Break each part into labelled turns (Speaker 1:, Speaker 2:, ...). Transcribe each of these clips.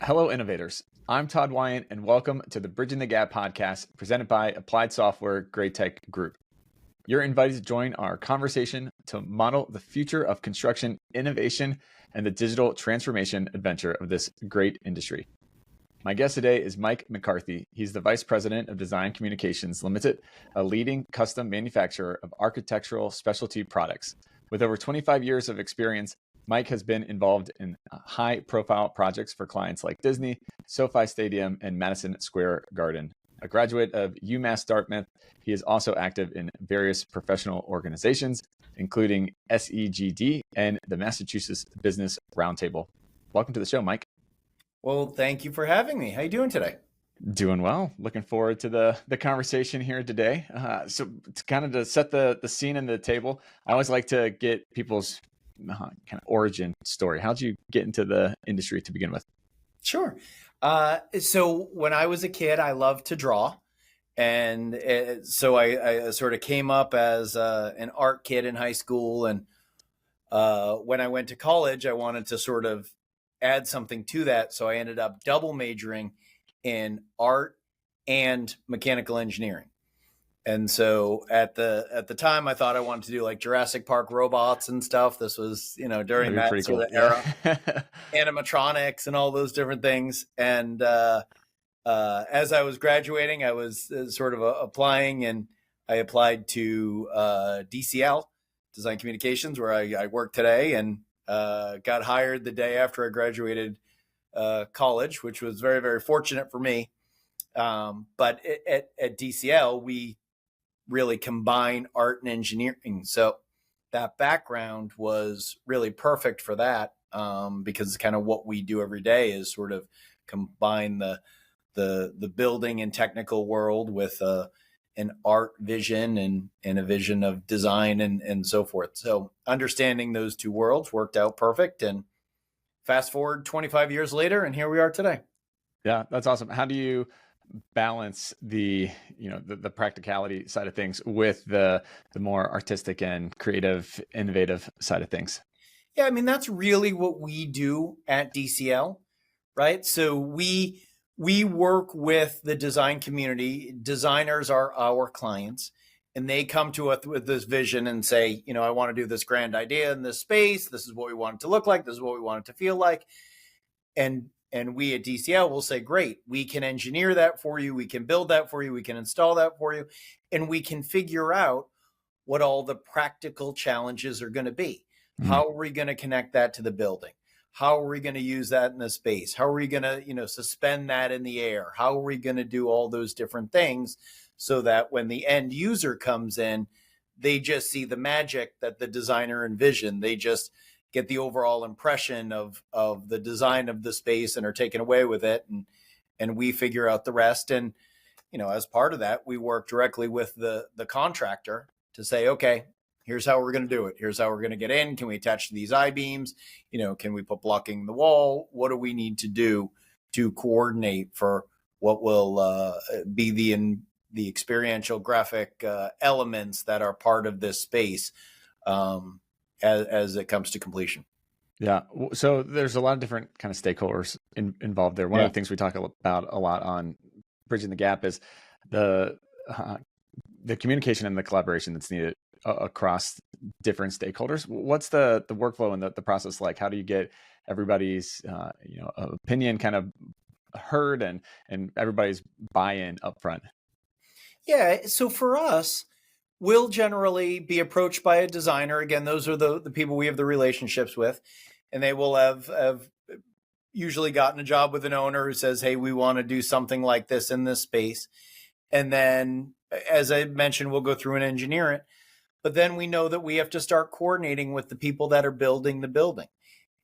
Speaker 1: Hello, innovators. I'm Todd Wyant, and welcome to the Bridging the Gap podcast presented by Applied Software GRAITEC Group. You're invited to join our conversation to model the future of construction innovation and the digital transformation adventure of this great industry. My guest today is Mike McCarthy. He's the Vice President of Design Communications Limited, a leading custom manufacturer of architectural specialty products. With over 25 years of experience, Mike has been involved in high-profile projects for clients like Disney, SoFi Stadium, and Madison Square Garden. A graduate of UMass Dartmouth, he is also active in various professional organizations, including SEGD and the Massachusetts Business Roundtable. Welcome to the show, Mike.
Speaker 2: Well, thank you for having me. How are you doing today?
Speaker 1: Doing well. Looking forward to the conversation here today. So to set the scene and the table, I always like to get people's kind of origin story. How'd you get into the industry to begin with?
Speaker 2: Sure. So when I was a kid, I loved to draw. And so I sort of came up as an art kid in high school. And when I went to college, I wanted to sort of add something to that. So I ended up double majoring in art and mechanical engineering. And so at the time, I thought I wanted to do like Jurassic Park robots and stuff. This was, during that sort of era, animatronics and all those different things. And as I was graduating, I was sort of applying, and I applied to DCL, Design Communications, where I work today, and got hired the day after I graduated college, which was very, very fortunate for me. But at DCL, we really combine art and engineering. So that background was really perfect for that, because it's kind of what we do every day is sort of combine the building and technical world with an art vision and a vision of design and so forth. So understanding those two worlds worked out perfect. And fast forward 25 years later, and here we are today.
Speaker 1: Yeah, that's awesome. How do you balance the practicality side of things with the more artistic and creative, innovative side of things?
Speaker 2: Yeah, I mean, that's really what we do at DCL, right? So we work with the design community. Designers are our clients, and they come to us with this vision and say, I want to do this grand idea in this space. This is what we want it to look like. This is what we want it to feel like. And we at DCL will say, great, we can engineer that for you. We can build that for you. We can install that for you. And we can figure out what all the practical challenges are going to be. Mm-hmm. How are we going to connect that to the building? How are we going to use that in the space? How are we going to, suspend that in the air? How are we going to do all those different things so that when the end user comes in, they just see the magic that the designer envisioned. They just get the overall impression of the design of the space and are taken away with it. And we figure out the rest. And, as part of that, we work directly with the contractor to say, okay, here's how we're going to do it. Here's how we're going to get in. Can we attach to these I-beams? Can we put blocking the wall? What do we need to do to coordinate for what will be the experiential graphic elements that are part of this space as it comes to completion?
Speaker 1: Yeah. So there's a lot of different kind of stakeholders involved there. One of the things we talk about a lot on Bridging the Gap is the communication and the collaboration that's needed across different stakeholders. What's the workflow and the process like? How do you get everybody's opinion kind of heard and everybody's buy-in up front?
Speaker 2: Yeah. So for us, we'll generally be approached by a designer. Again, those are the people we have the relationships with, and they will have usually gotten a job with an owner who says, hey, we want to do something like this in this space. And then, as I mentioned, we'll go through and engineer it. But then we know that we have to start coordinating with the people that are building the building.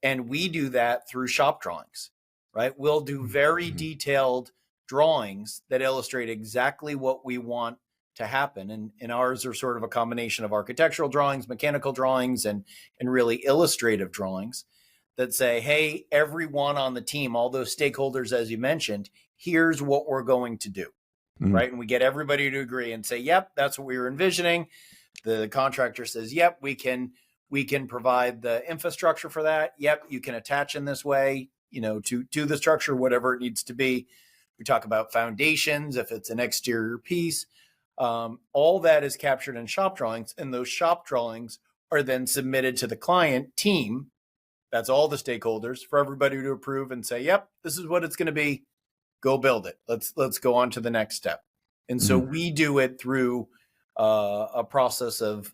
Speaker 2: And we do that through shop drawings, right? We'll do very detailed drawings that illustrate exactly what we want to happen. And ours are sort of a combination of architectural drawings, mechanical drawings, and really illustrative drawings that say, hey, everyone on the team, all those stakeholders, as you mentioned, here's what we're going to do, right? And we get everybody to agree and say, yep, that's what we were envisioning. The contractor says, yep, we can provide the infrastructure for that. Yep, you can attach in this way. to the structure, whatever it needs to be. We talk about foundations, if it's an exterior piece. All that is captured in shop drawings, and those shop drawings are then submitted to the client team. That's all the stakeholders, for everybody to approve and say, yep, this is what it's going to be. Go build it. Let's go on to the next step. And so we do it through a process of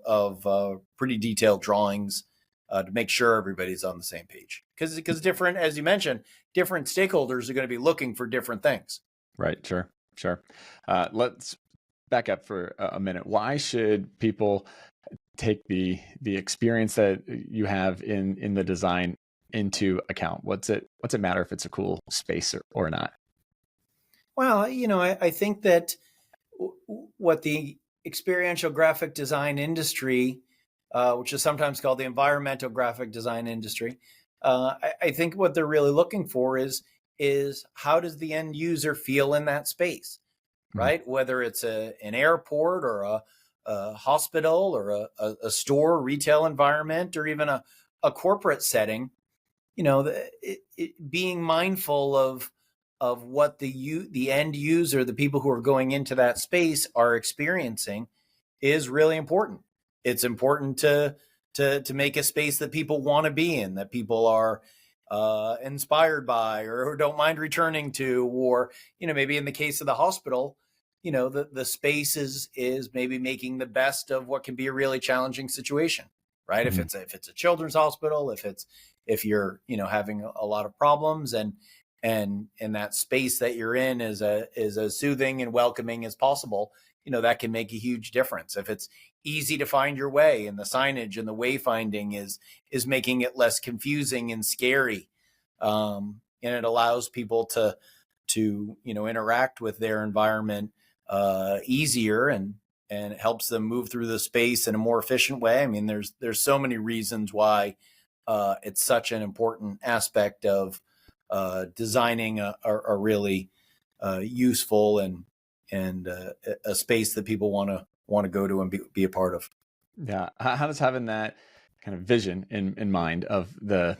Speaker 2: pretty detailed drawings to make sure everybody's on the same page. Because different, as you mentioned, different stakeholders are going to be looking for different things.
Speaker 1: Right. Sure. Let's back up for a minute. Why should people take the experience that you have in the design into account? What's it matter if it's a cool space or not?
Speaker 2: Well, I think that what the experiential graphic design industry, which is sometimes called the environmental graphic design industry, I think what they're really looking for is how does the end user feel in that space, right? Whether it's an airport or a hospital or a store, retail environment, or even a corporate setting, being mindful of what the end user, the people who are going into that space, are experiencing is really important. It's important to make a space that people want to be in, that people are inspired by or don't mind returning to, or maybe in the case of the hospital, the space is maybe making the best of what can be a really challenging situation, right? If it's a children's hospital, if you're having a lot of problems, and that space that you're in is as soothing and welcoming as possible, that can make a huge difference. If it's easy to find your way, and the signage and the wayfinding is making it less confusing and scary, and it allows people to interact with their environment easier, and it helps them move through the space in a more efficient way. I mean, there's so many reasons why it's such an important aspect of designing a really useful and a space that people want to go to and be a part of.
Speaker 1: Yeah. How does having that kind of vision in mind of the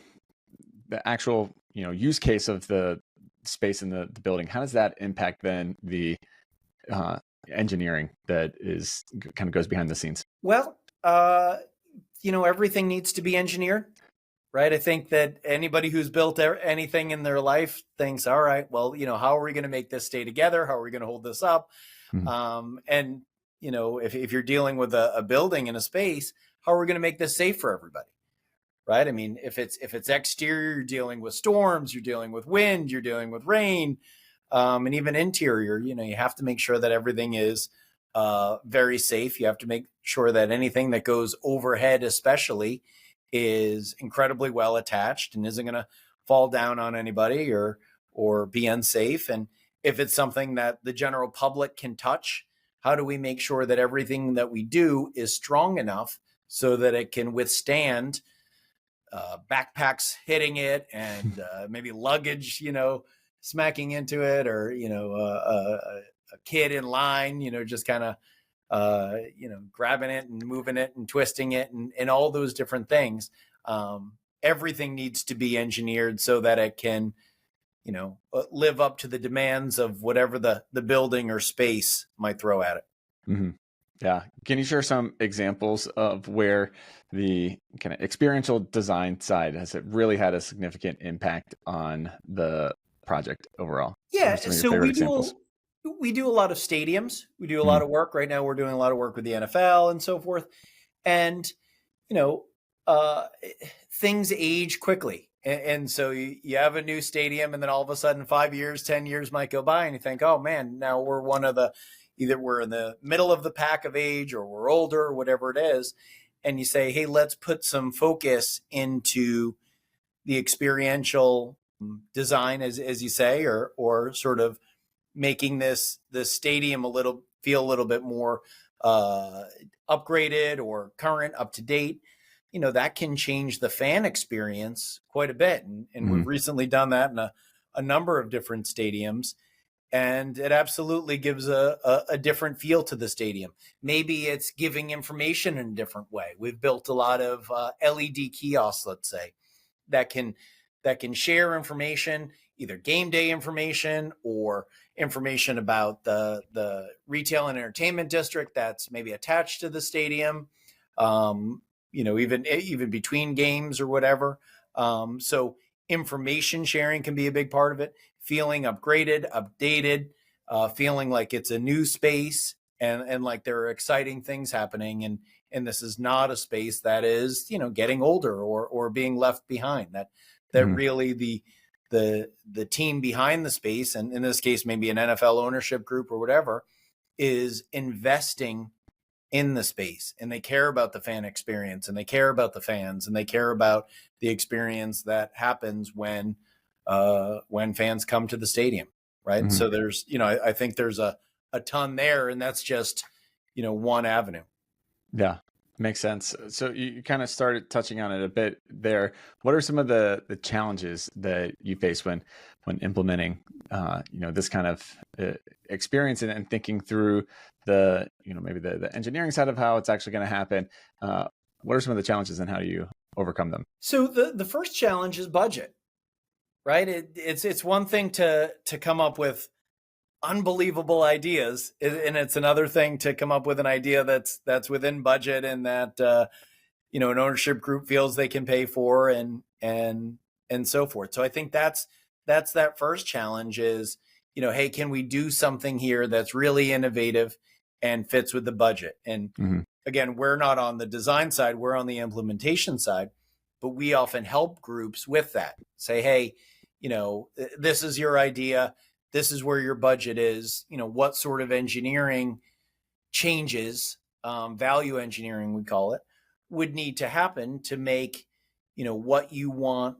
Speaker 1: actual use case of the space in the building, how does that impact then the engineering that is kind of goes behind the scenes?
Speaker 2: Well, everything needs to be engineered, right? I think that anybody who's built anything in their life thinks, all right, well, how are we going to make this stay together? How are we going to hold this up? And if you're dealing with a building and a space, how are we going to make this safe for everybody? Right? I mean, if it's exterior, you're dealing with storms, you're dealing with wind, you're dealing with rain, and even interior, you have to make sure that everything is very safe. You have to make sure that anything that goes overhead, especially, is incredibly well attached and isn't going to fall down on anybody or be unsafe. And if it's something that the general public can touch, how do we make sure that everything that we do is strong enough so that it can withstand backpacks hitting it, and maybe luggage, smacking into it, or a kid in line, just kind of grabbing it and moving it and twisting it, and all those different things. Everything needs to be engineered so that it can live up to the demands of whatever the building or space might throw at it.
Speaker 1: Yeah. Can you share some examples of where the kind of experiential design side has it really had a significant impact on the project overall?
Speaker 2: Yeah. So we do a lot of stadiums. We do a lot of work right now. We're doing a lot of work with the NFL and so forth. And, things age quickly. And so you have a new stadium, and then all of a sudden 5 years, 10 years might go by, and you think, oh man, now we're either we're in the middle of the pack of age, or we're older, or whatever it is. And you say, hey, let's put some focus into the experiential design, as you say, or sort of making the stadium feel a little bit more upgraded or current, up to date. That can change the fan experience quite a bit. And we've recently done that in a number of different stadiums. And it absolutely gives a different feel to the stadium. Maybe it's giving information in a different way. We've built a lot of LED kiosks, let's say, that can that can share information, either game day information or information about the retail and entertainment district that's maybe attached to the stadium, even between games or whatever. So information sharing can be a big part of it. Feeling upgraded, updated, feeling like it's a new space and like there are exciting things happening. And this is not a space that is, getting older or being left behind. That
Speaker 1: Mhm.
Speaker 2: really the team behind the space, and in this case, maybe an NFL ownership group or whatever, is investing in the space, and they care about the fan experience, and they care about the fans, and they care about the experience that happens when fans come to the stadium, right?
Speaker 1: Mhm.
Speaker 2: So there's, I think there's a ton there, and that's just, one avenue.
Speaker 1: Yeah, makes sense. So you kind of started touching on it a bit there. What are some of the challenges that you face when implementing, this kind of experience and thinking through the, maybe the engineering side of how it's actually going to happen? What are some of the challenges and how do you overcome them?
Speaker 2: So the first challenge is budget, right? It's one thing to come up with unbelievable ideas, and it's another thing to come up with an idea that's within budget and that an ownership group feels they can pay for, and so forth. So I think that's that first challenge is, hey, can we do something here that's really innovative and fits with the budget? And
Speaker 1: Hmm.
Speaker 2: again, we're not on the design side, we're on the implementation side, but we often help groups with that. Say, hey, this is your idea, this is where your budget is, what sort of engineering changes, value engineering we call it, would need to happen to make what you want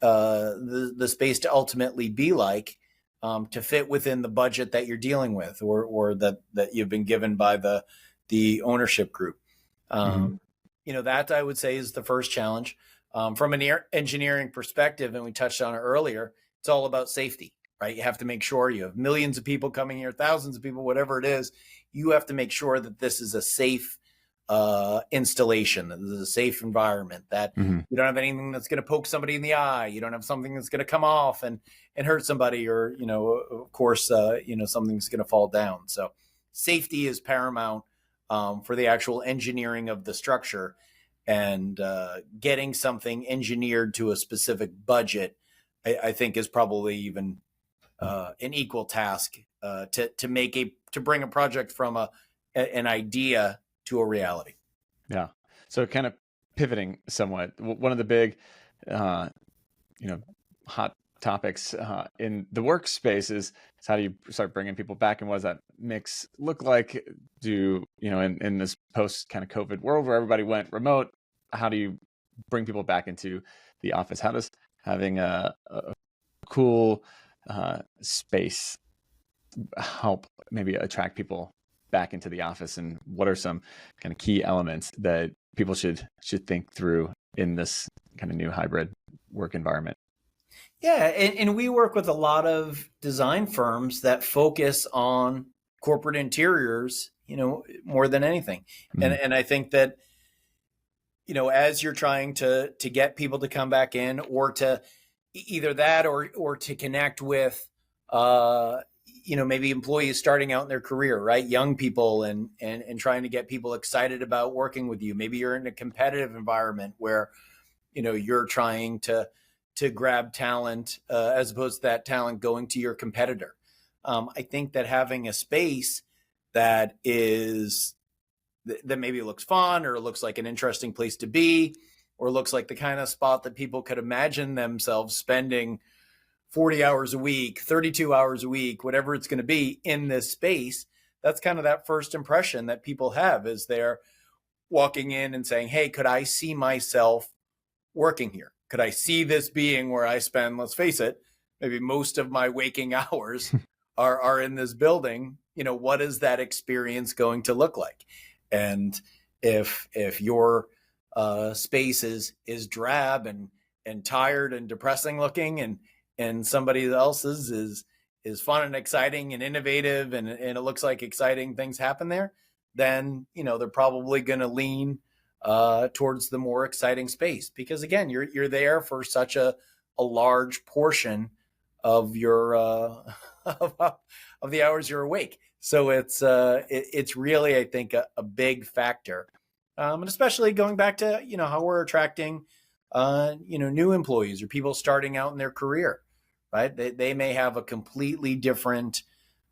Speaker 2: the space to ultimately be like, to fit within the budget that you're dealing with, or that you've been given by the ownership group.
Speaker 1: Hmm.
Speaker 2: That I would say is the first challenge. From an engineering perspective, and we touched on it earlier, it's all about safety, right? You have to make sure you have millions of people coming here, thousands of people, whatever it is. You have to make sure that this is a safe installation, that this is a safe environment, that
Speaker 1: Hmm.
Speaker 2: you don't have anything that's going to poke somebody in the eye. You don't have something that's going to come off and hurt somebody, or, of course, something's going to fall down. So safety is paramount for the actual engineering of the structure, and getting something engineered to a specific budget, I think is probably even an equal task to bring a project from an idea to a reality.
Speaker 1: Yeah. So kind of pivoting somewhat, one of the big, uh, hot topics in the workspace is how do you start bringing people back, and what does that mix look like? In this post kind of COVID world where everybody went remote, how do you bring people back into the office? How does having a cool space help maybe attract people back into the office, and what are some kind of key elements that people should think through in this kind of new hybrid work environment?
Speaker 2: Yeah, and we work with a lot of design firms that focus on corporate interiors, more than anything. And
Speaker 1: Mm-hmm.
Speaker 2: and I think that, as you're trying to get people to come back in, or to either that, or to connect with maybe employees starting out in their career, right? Young people, and trying to get people excited about working with you. Maybe you're in a competitive environment where you're trying to grab talent, as opposed to that talent going to your competitor. I think that having a space that maybe looks fun, or looks like an interesting place to be, or looks like the kind of spot that people could imagine themselves spending 40 hours a week, 32 hours a week, whatever it's going to be in this space. That's kind of that first impression that people have as they're walking in and saying, hey, could I see myself working here? Could I see this being where I spend, let's face it, maybe most of my waking hours are in this building? What is that experience going to look like? And if your space is drab and tired and depressing looking, and somebody else's is fun and exciting and innovative, and it looks like exciting things happen there, then they're probably going to lean towards the more exciting space, because again, you're there for such a a large portion of your of the hours you're awake. So it's really, I think, a big factor, and especially going back to how we're attracting new employees or people starting out in their career, right? They may have a completely different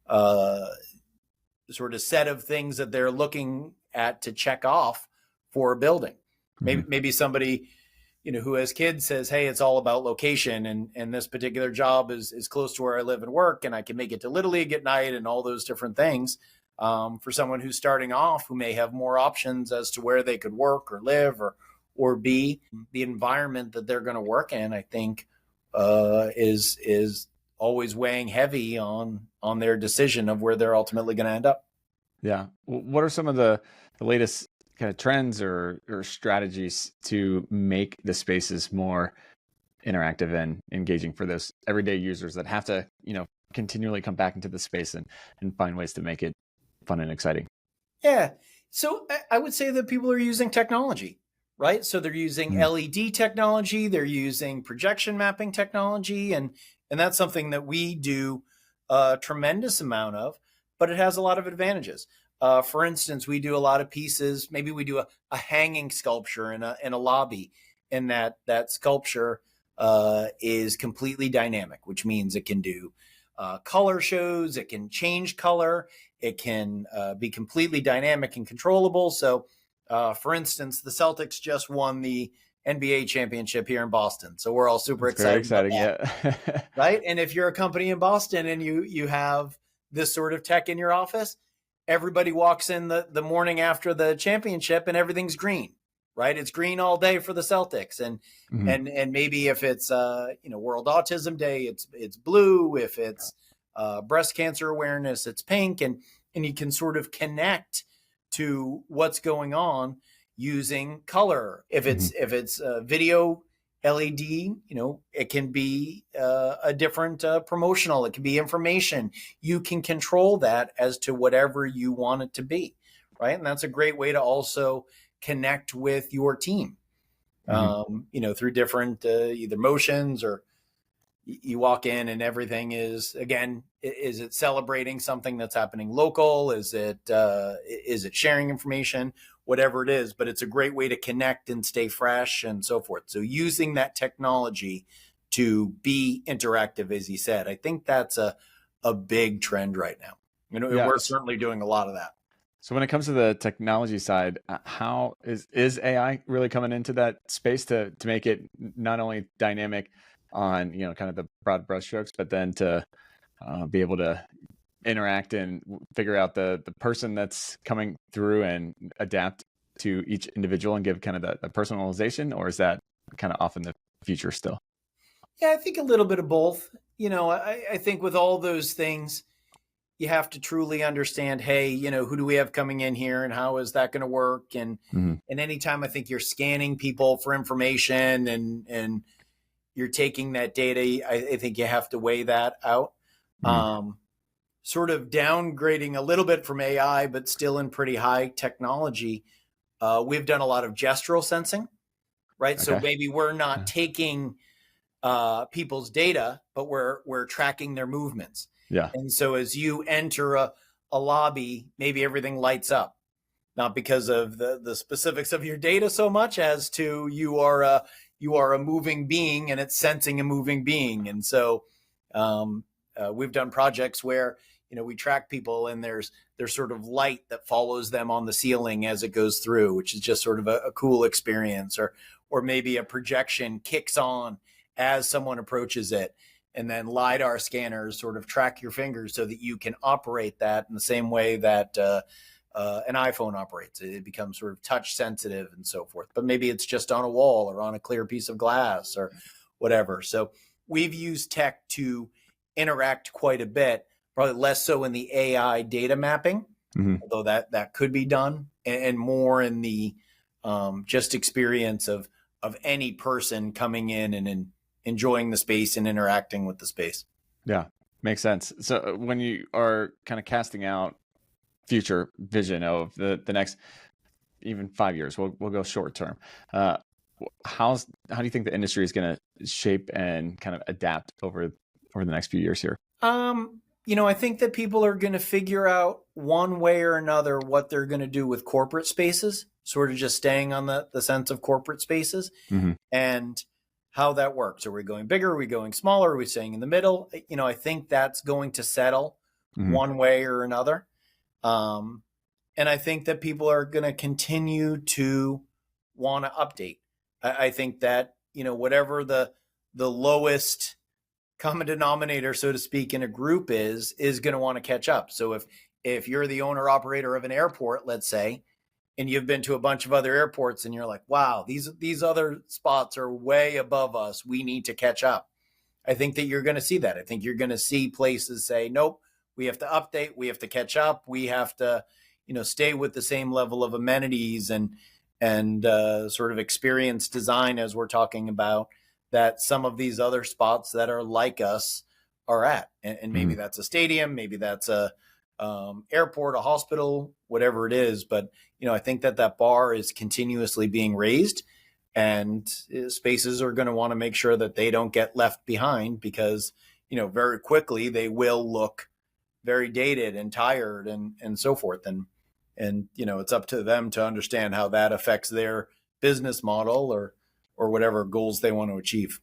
Speaker 2: sort of set of things that they're looking at to check off for a building. Maybe somebody who has kids says, hey, it's all about location, and this particular job is close to where I live and work, and I can make it to Little League at night and all those different things. For someone who's starting off, who may have more options as to where they could work or live or be, the environment that they're going to work in, I think, is always weighing heavy on their decision of where they're ultimately going to end up.
Speaker 1: Yeah. What are some of the latest kind of trends or strategies to make the spaces more interactive and engaging for those everyday users that have to, continually come back into the space and find ways to make it fun and exciting?
Speaker 2: Yeah. So I would say that people are using technology, right? So they're using LED technology, they're using projection mapping technology, and that's something that we do a tremendous amount of, but it has a lot of advantages. For instance, we do a lot of pieces. Maybe we do a hanging sculpture in a lobby, and that sculpture is completely dynamic, which means it can do color shows, it can change color, it can be completely dynamic and controllable. So, for instance, the Celtics just won the NBA championship here in Boston, so we're all super excited.
Speaker 1: Very exciting, yeah.
Speaker 2: Right? And if you're a company in Boston and you have this sort of tech in your office, everybody walks in the morning after the championship and everything's green, right? It's green all day for the Celtics. And and maybe if it's World Autism Day, it's blue. If it's breast cancer awareness, it's pink. And you can sort of connect to what's going on using color. If it's video LED, it can be a different promotional. It can be information. You can control that as to whatever you want it to be, right? And that's a great way to also connect with your team, through different either motions, or you walk in and everything is, again, is it celebrating something that's happening local? Is it sharing information? Whatever it is, but it's a great way to connect and stay fresh and so forth. So using that technology to be interactive, as you said, I think that's a big trend right now. We're certainly doing a lot of that.
Speaker 1: So when it comes to the technology side, how is AI really coming into that space to make it not only dynamic on, kind of the broad brushstrokes, but then to be able to interact and figure out the person that's coming through and adapt to each individual and give kind of the personalization? Or is that kind of off in the future still?
Speaker 2: Yeah, I think a little bit of both. I think with all those things, you have to truly understand, hey, who do we have coming in here and how is that going to work? And anytime I think you're scanning people for information and you're taking that data, I think you have to weigh that out. Sort of downgrading a little bit from AI, but still in pretty high technology. We've done a lot of gestural sensing, right? Okay. So maybe we're not taking people's data, but we're tracking their movements.
Speaker 1: Yeah.
Speaker 2: And so as you enter a lobby, maybe everything lights up, not because of the specifics of your data so much as to you are a moving being and it's sensing a moving being. And so we've done projects where we track people and there's sort of light that follows them on the ceiling as it goes through, which is just sort of a cool experience. Or maybe a projection kicks on as someone approaches it, and then LiDAR scanners sort of track your fingers so that you can operate that in the same way that an iPhone operates. It becomes sort of touch sensitive and so forth. But maybe it's just on a wall or on a clear piece of glass or whatever. So we've used tech to interact quite a bit. Probably less so in the AI data mapping, although that could be done, and more in the just experience of any person coming in and enjoying the space and interacting with the space.
Speaker 1: Yeah, makes sense. So when you are kind of casting out future vision of the next even 5 years, we'll go short term. how do you think the industry is going to shape and kind of adapt over the next few years here?
Speaker 2: I think that people are going to figure out one way or another what they're going to do with corporate spaces, sort of just staying on the sense of corporate spaces and how that works. Are we going bigger? Are we going smaller? Are we staying in the middle? I think that's going to settle one way or another. And I think that people are going to continue to want to update. I think that, whatever the lowest common denominator, so to speak, in a group is going to want to catch up. So if you're the owner operator of an airport, let's say, and you've been to a bunch of other airports and you're like, wow, these other spots are way above us, we need to catch up. I think that you're going to see that. I think you're going to see places say, nope, we have to update, we have to catch up, we have to, stay with the same level of amenities and sort of experience design, as we're talking about, that some of these other spots that are like us are at. And maybe that's a stadium, maybe that's a airport, a hospital, whatever it is. But, I think that bar is continuously being raised, and spaces are going to want to make sure that they don't get left behind, because, very quickly they will look very dated and tired and so forth. And it's up to them to understand how that affects their business model or whatever goals they want to achieve.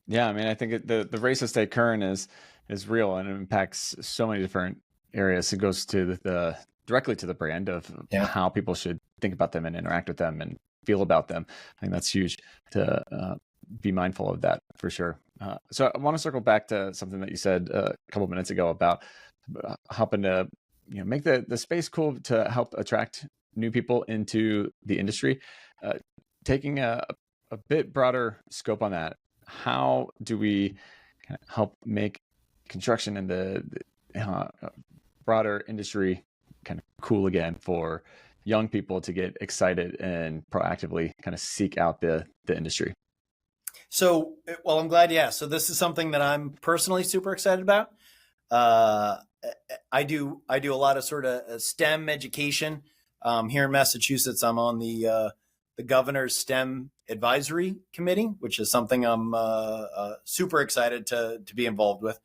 Speaker 1: Yeah, I mean, I think the race to stay current is real, and it impacts so many different areas. It goes to directly to the brand of how people should think about them and interact with them and feel about them. I think that's huge to be mindful of that, for sure. So I want to circle back to something that you said a couple minutes ago about helping to make the space cool to help attract new people into the industry. Taking a bit broader scope on that, how do we kind of help make construction and the broader industry kind of cool again for young people to get excited and proactively kind of seek out the industry?
Speaker 2: So, well, I'm glad. Yeah. So this is something that I'm personally super excited about. I do a lot of sort of STEM education here in Massachusetts. I'm on the governor's STEM advisory committee, which is something I'm super excited to be involved with.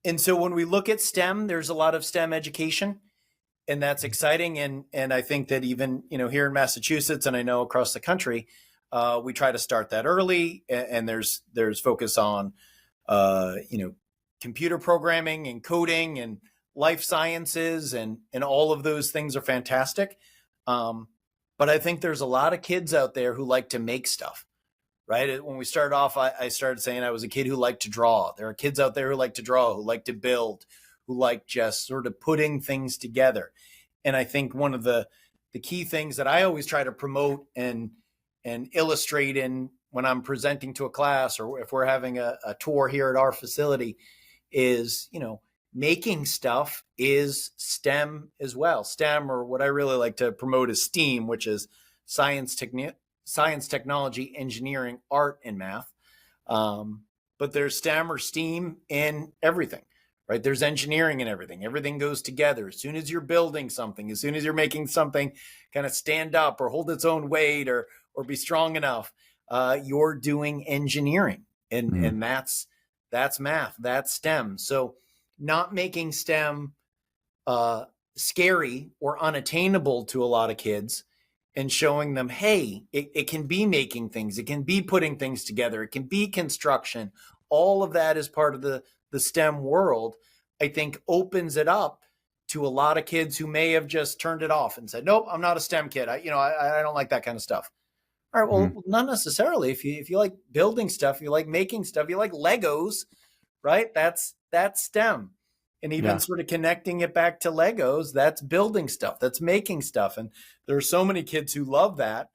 Speaker 2: And so when we look at STEM, there's a lot of STEM education, and that's exciting. And I think that even, here in Massachusetts, and I know across the country, we try to start that early, and there's focus on, computer programming and coding and life sciences, and all of those things are fantastic. But I think there's a lot of kids out there who like to make stuff, right? When we started off, I started saying I was a kid who liked to draw. There are kids out there who like to draw, who like to build, who like just sort of putting things together. And I think one of the key things that I always try to promote and illustrate in when I'm presenting to a class, or if we're having a tour here at our facility, is, making stuff is STEM as well. STEM, or what I really like to promote, is STEAM, which is science, technology, engineering, art, and math. But there's STEM or STEAM in everything, right? There's engineering in everything. Everything goes together. As soon as you're building something, as soon as you're making something kind of stand up or hold its own weight or be strong enough, you're doing engineering, and that's math, that's STEM. So not making STEM scary or unattainable to a lot of kids, and showing them, hey, it can be making things, it can be putting things together, it can be construction. All of that is part of the STEM world. I think opens it up to a lot of kids who may have just turned it off and said, nope, I'm not a STEM kid. I don't like that kind of stuff. All right, well, not necessarily. If you like building stuff, you like making stuff, you like Legos, right? That's STEM. And even sort of connecting it back to Legos, that's building stuff, that's making stuff. And there are so many kids who love that,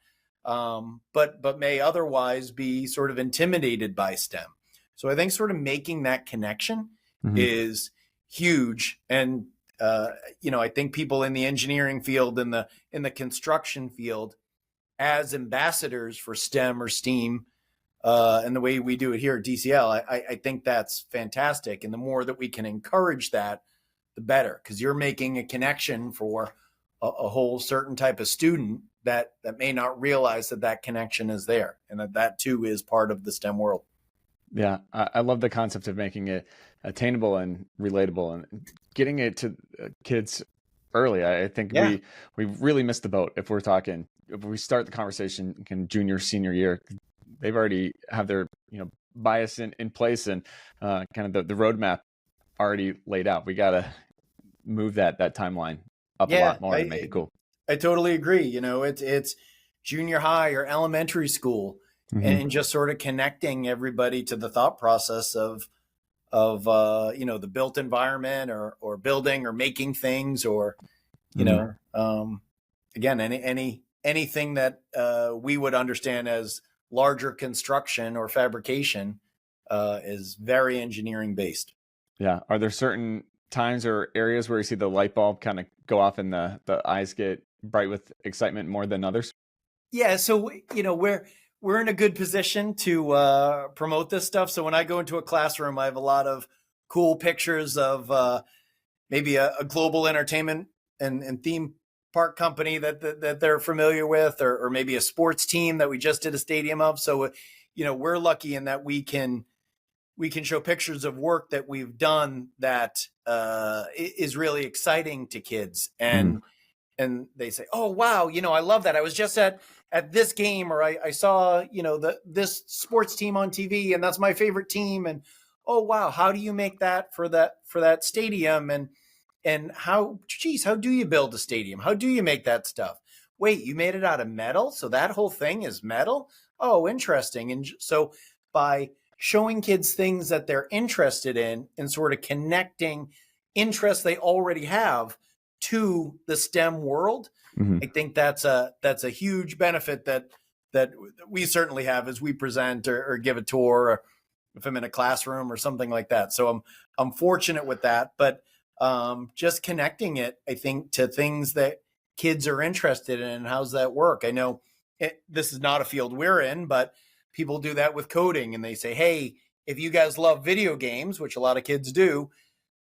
Speaker 2: but may otherwise be sort of intimidated by STEM. So I think sort of making that connection is huge. And, I think people in the engineering field, in the construction field, as ambassadors for STEM or STEAM, and the way we do it here at DCL, I think that's fantastic. And the more that we can encourage that, the better, because you're making a connection for a whole certain type of student that may not realize that connection is there, and that too is part of the STEM world.
Speaker 1: Yeah, I love the concept of making it attainable and relatable and getting it to kids early. I think
Speaker 2: Yeah.
Speaker 1: we really missed the boat if we start the conversation in junior, senior year. They've already have their bias in place and kind of the roadmap already laid out. We got to move that timeline up a
Speaker 2: Yeah,
Speaker 1: lot more to make it cool.
Speaker 2: I totally agree. It's junior high or elementary school,
Speaker 1: Mm-hmm.
Speaker 2: and just sort of connecting everybody to the thought process of the built environment, or building or making things, or again, anything that we would understand as larger construction or fabrication is very engineering based.
Speaker 1: Yeah. Are there certain times or areas where you see the light bulb kind of go off and the eyes get bright with excitement more than others?
Speaker 2: Yeah, so we're in a good position to promote this stuff. So when I go into a classroom, I have a lot of cool pictures of maybe a global entertainment and theme park company that they're familiar with, or maybe a sports team that we just did a stadium of. So we're lucky in that we can show pictures of work that we've done that is really exciting to kids, and they say, "Oh wow, I love that. I was just at this game, or I saw this sports team on TV, and that's my favorite team." And oh wow, how do you make that for that stadium? And how do you build a stadium? How do you make that stuff? Wait, you made it out of metal, so that whole thing is metal? Oh, interesting. And so by showing kids things that they're interested in and sort of connecting interests they already have to the STEM world,
Speaker 1: Mm-hmm.
Speaker 2: I think that's a huge benefit that we certainly have as we present or give a tour, or if I'm in a classroom or something like that. So I'm fortunate with that, but just connecting it, I think, to things that kids are interested in. How's that work? I know this is not a field we're in, but people do that with coding, and they say, hey, if you guys love video games, which a lot of kids do,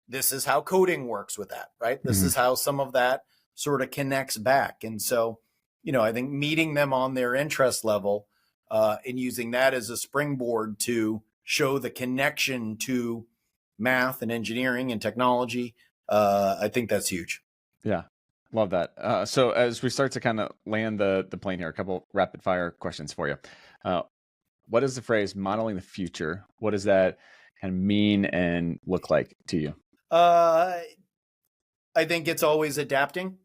Speaker 2: this is how coding works with that, right? This is how some of that sort of connects back. And so, I think meeting them on their interest level and using that as a springboard to show the connection to math and engineering and technology, I think that's huge.
Speaker 1: Yeah, love that. So as we start to kind of land the plane here, a couple rapid fire questions for you. What is the phrase modeling the future? What does that kind of mean and look like to you?
Speaker 2: I think it's always adapting,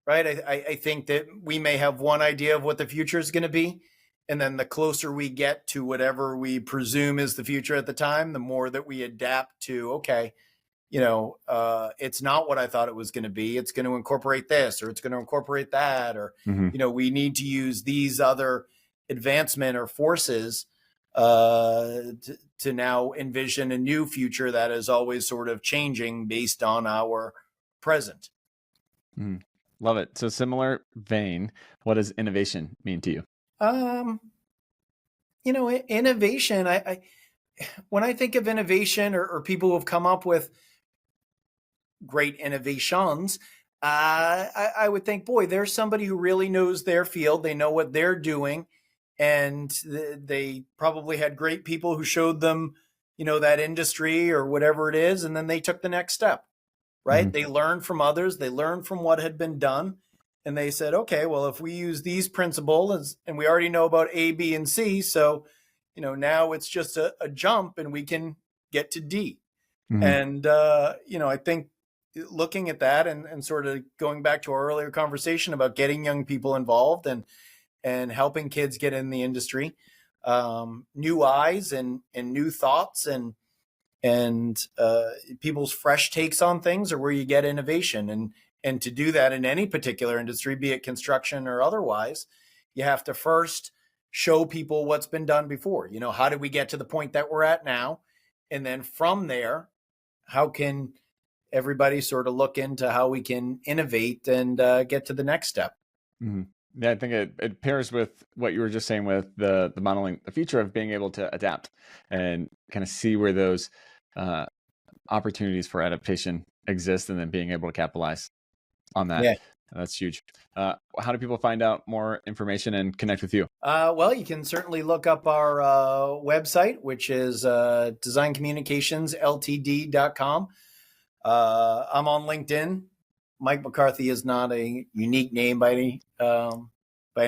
Speaker 2: right? I think that we may have one idea of what the future is going to be. And then the closer we get to whatever we presume is the future at the time, the more that we adapt to, okay, it's not what I thought it was going to be. It's going to incorporate this, or it's going to incorporate that, or, we need to use these other advancement or forces to now envision a new future that is always sort of changing based on our present.
Speaker 1: Love it. So similar vein, what does innovation mean to you?
Speaker 2: Innovation, I when I think of innovation, or people who have come up with great innovations, I would think, boy, there's somebody who really knows their field. They know what they're doing. And they probably had great people who showed them, that industry or whatever it is. And then they took the next step, right? They learned from others. They learned from what had been done. And they said, okay, well, if we use these principles, and we already know about A, B, and C, so, now it's just a jump and we can get to D. And, I think looking at that and sort of going back to our earlier conversation about getting young people involved and helping kids get in the industry, new eyes and new thoughts and people's fresh takes on things are where you get innovation. And to do that in any particular industry, be it construction or otherwise, you have to first show people what's been done before. How did we get to the point that we're at now? And then from there, how can everybody sort of look into how we can innovate and get to the next step?
Speaker 1: Yeah, I think it pairs with what you were just saying with the modeling the future of being able to adapt and kind of see where those opportunities for adaptation exist, and then being able to capitalize on that.
Speaker 2: Yeah.
Speaker 1: That's huge. How do people find out more information and connect with you?
Speaker 2: Well, you can certainly look up our website, which is designcommunicationsltd.com. I'm on LinkedIn. Mike McCarthy is not a unique name by any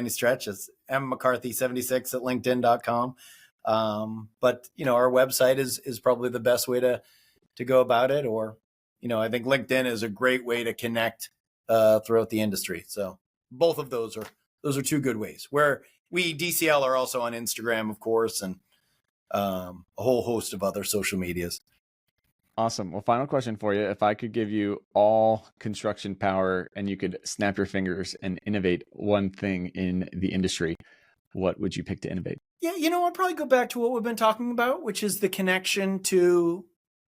Speaker 2: stretch. It's McCarthy76 at LinkedIn.com. But our website is probably the best way to go about it. Or, I think LinkedIn is a great way to connect throughout the industry. So both of those are two good ways. Where we DCL are also on Instagram, of course, and a whole host of other social medias.
Speaker 1: Awesome. Well, final question for you. If I could give you all construction power and you could snap your fingers and innovate one thing in the industry, what would you pick to innovate?
Speaker 2: Yeah, I'd probably go back to what we've been talking about, which is the connection to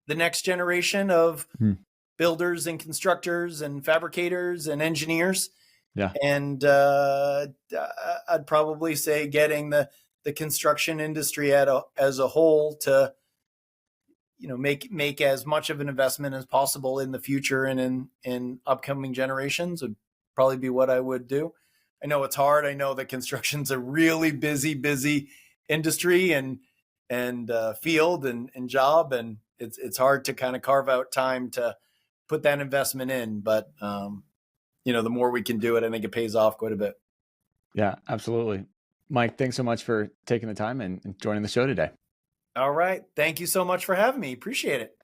Speaker 2: the next generation of builders and constructors and fabricators and engineers.
Speaker 1: Yeah.
Speaker 2: And I'd probably say getting the construction industry as a whole to make as much of an investment as possible in the future and in upcoming generations would probably be what I would do. I know it's hard. I know that construction's a really busy industry and field and job, and it's hard to kind of carve out time to put that investment in. But the more we can do it, I think it pays off quite a bit.
Speaker 1: Yeah, absolutely. Mike, thanks so much for taking the time and joining the show today.
Speaker 2: All right. Thank you so much for having me. Appreciate it.